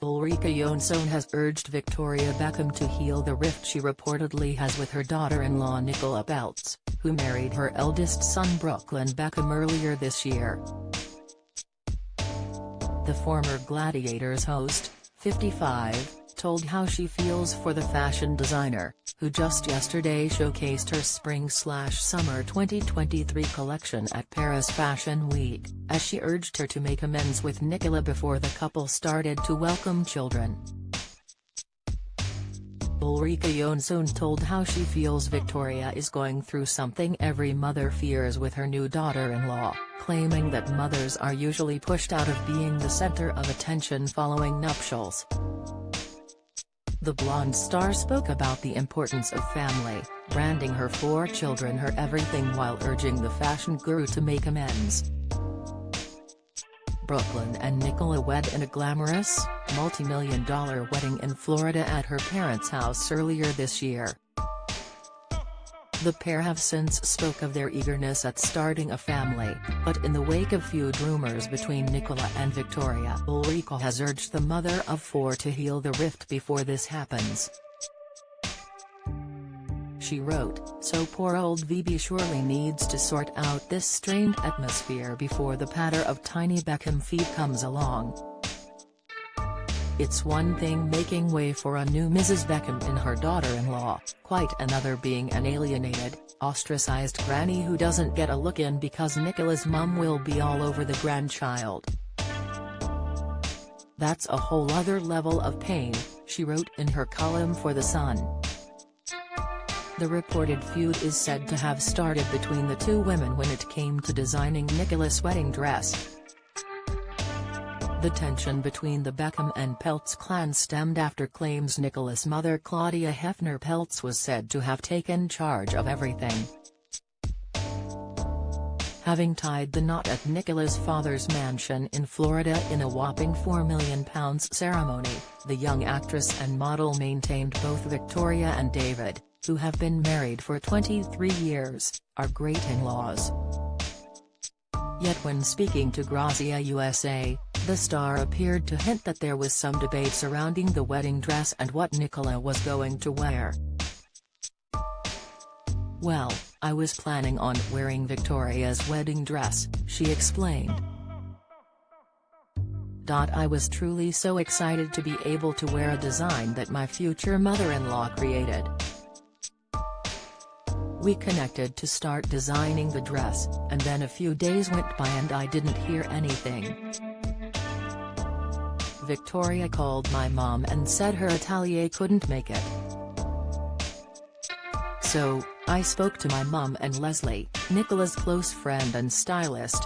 Ulrika Jonsson has urged Victoria Beckham to heal the rift she reportedly has with her daughter-in-law Nicola, who married her eldest son Brooklyn Beckham earlier this year. The former Gladiators host, 55, told how she feels for the fashion designer, who just yesterday showcased her spring/summer 2023 collection at Paris Fashion Week, as she urged her to make amends with Nicola before the couple started to welcome children. Ulrika Jonsson told how she feels Victoria is going through something every mother fears with her new daughter-in-law, claiming that mothers are usually pushed out of being the center of attention following nuptials. The blonde star spoke about the importance of family, branding her 4 children her everything while urging the fashion guru to make amends. Brooklyn and Nicola wed in a glamorous, multi-million-dollar wedding in Florida at her parents' house earlier this year. The pair have since spoke of their eagerness at starting a family, but in the wake of feud rumors between Nicola and Victoria, Ulrika has urged the mother of 4 to heal the rift before this happens. She wrote, "So poor old VB surely needs to sort out this strained atmosphere before the patter of tiny Beckham feet comes along. It's one thing making way for a new Mrs. Beckham in her daughter-in-law, quite another being an alienated, ostracized granny who doesn't get a look in because Nicola's mum will be all over the grandchild. That's a whole other level of pain," she wrote in her column for The Sun. The reported feud is said to have started between the two women when it came to designing Nicola's wedding dress. The tension between the Beckham and Peltz clan stemmed after claims Nicola's mother Claudia Hefner Peltz was said to have taken charge of everything. Having tied the knot at Nicola's father's mansion in Florida in a whopping £4 million ceremony, the young actress and model maintained both Victoria and David, who have been married for 23 years, are great in-laws. Yet when speaking to Grazia USA, the star appeared to hint that there was some debate surrounding the wedding dress and what Nicola was going to wear. "Well, I was planning on wearing Victoria's wedding dress," she explained. "I was truly so excited to be able to wear a design that my future mother-in-law created. We connected to start designing the dress, and then a few days went by and I didn't hear anything. Victoria called my mom and said her atelier couldn't make it. So, I spoke to my mum and Leslie, Nicola's close friend and stylist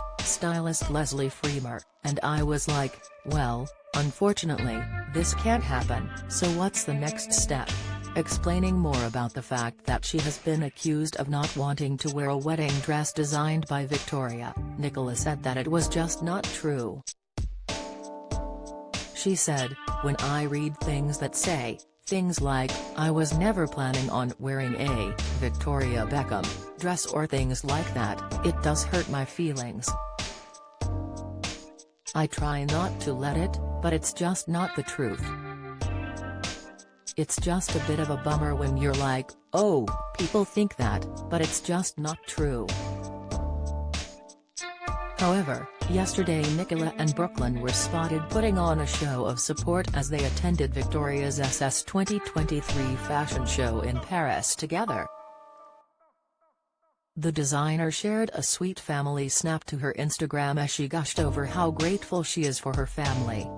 Leslie Freemer, and I was like, well, unfortunately, this can't happen, so what's the next step?" Explaining more about the fact that she has been accused of not wanting to wear a wedding dress designed by Victoria, Nicola said that it was just not true. She said, "When I read things that say, things like, I was never planning on wearing a Victoria Beckham dress or things like that, it does hurt my feelings. I try not to let it, but it's just not the truth. It's just a bit of a bummer when you're like, oh, people think that, but it's just not true." However, yesterday Nicola and Brooklyn were spotted putting on a show of support as they attended Victoria's 2023 fashion show in Paris together. The designer shared a sweet family snap to her Instagram as she gushed over how grateful she is for her family.